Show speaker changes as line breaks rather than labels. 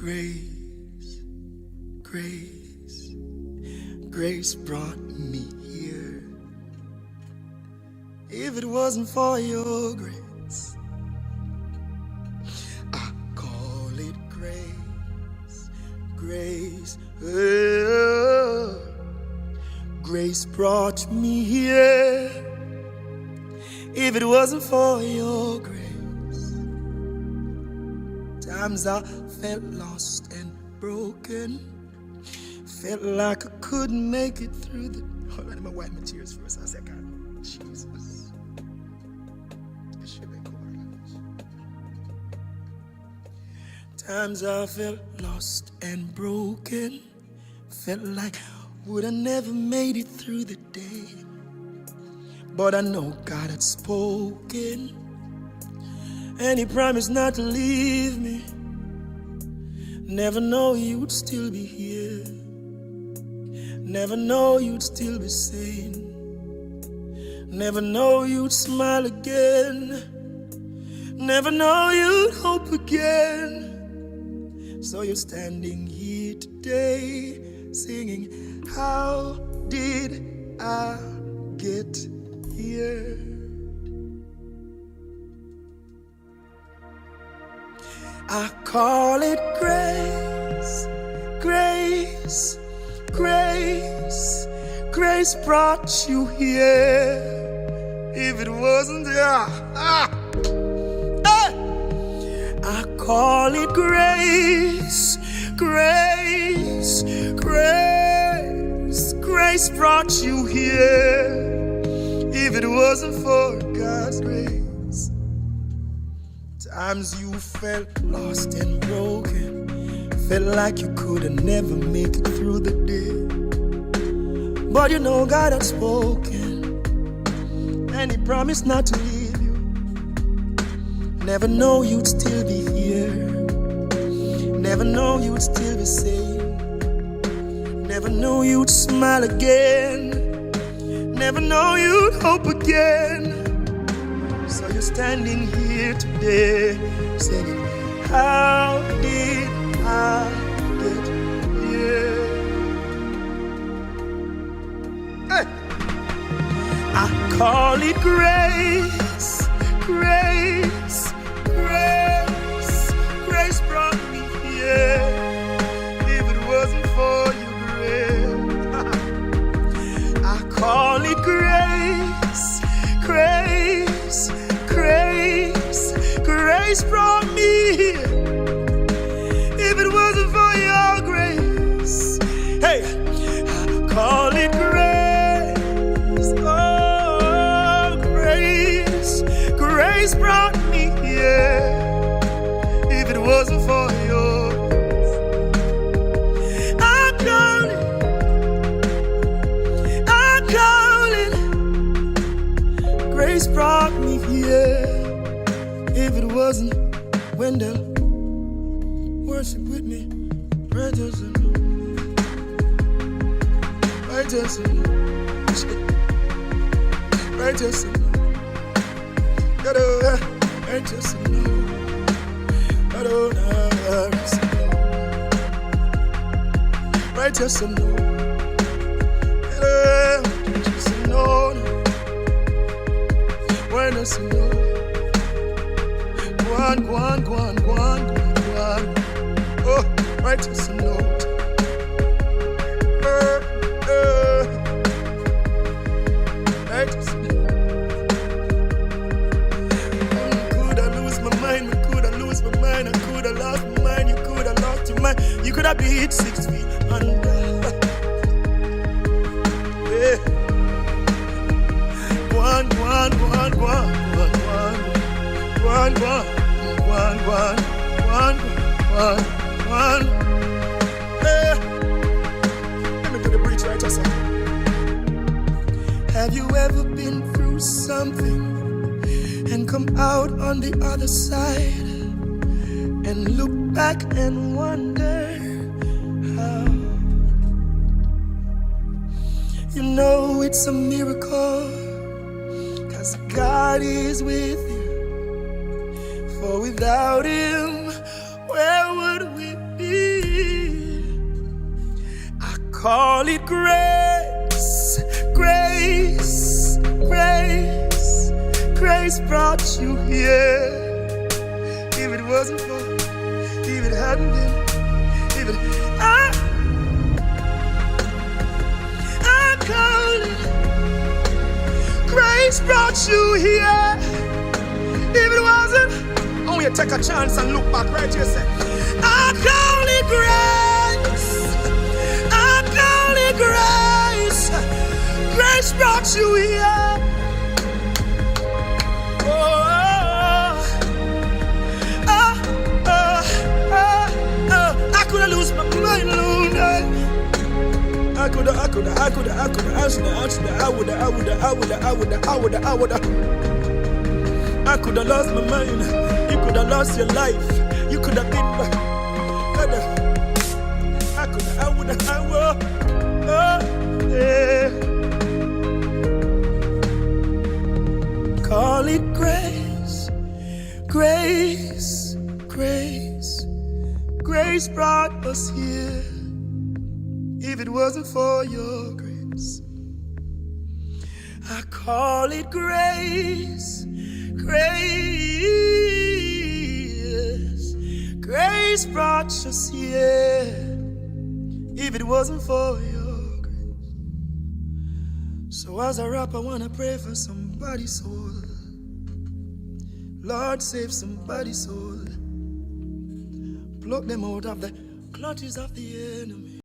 Grace, grace, grace brought me here. If it wasn't for your grace, I call it grace, grace. Oh, grace brought me here. If it wasn't for your grace, times I felt lost and broken, felt like I couldn't make it through the... Hold on, let me wipe my tears for a second. Jesus. This shit ain't cool. Times I felt lost and broken, felt like would I never made it through the day. But I know God had spoken, and He promised not to leave me. Never know you'd still be here. Never know you'd still be sane. Never know you'd smile again. Never know you'd hope again. So you're standing here today singing, how did I get here? I call it grace, grace, grace. Grace brought you here. If it wasn't there, I call it grace, grace, grace. Grace brought you here. If it wasn't for God's grace, times you felt lost and broken, felt like you could have never make it through the day. But you know God had spoken, and He promised not to leave you. Never know you'd still be here. Never know you'd still be safe. Never know you'd smile again. Never know you'd hope again. So you're standing here today singing, how did I get here? Hey. I call it grace, grace, grace. Grace brought me here. If it wasn't for your grace, I call it grace, grace, grace. Grace brought me here. If it wasn't for your grace, hey, I call it grace. Oh, grace, grace brought me here. If it wasn't for yours, I call it, grace brought me here. If it wasn't, Wendell, worship with me. Righteous and righteous and righteous and righteous and righteous and righteous and Go on. Oh, righteous and Lord. Righteous and could I lose my mind? Could I lose my mind? I could have lost my mind. You could have lost your mind. You could have been 6 feet under. Yeah. Go on. Let me do the bridge right outside. Have you ever been through something and come out on the other side and look back and wonder how? You know it's a miracle, 'cause God is with you. For without Him, where would we be? call it grace, grace, grace. Grace brought you here. If it wasn't for, if it hadn't been, if it, I call it grace brought you here. If it wasn't, oh, you take a chance and look back right here, say, I call it grace. I call it grace. Grace brought you here. I could have lost my mind alone. I could have lost my mind. You could have lost your life. You could have been my. Call it grace, grace, grace. Grace brought us here. If it wasn't for your grace, I call it grace, grace. Grace brought us here. If it wasn't for your grace. So as I rap, I wanna pray for somebody's soul. Lord, save somebody's soul. Pluck them out of the clutches of the enemy.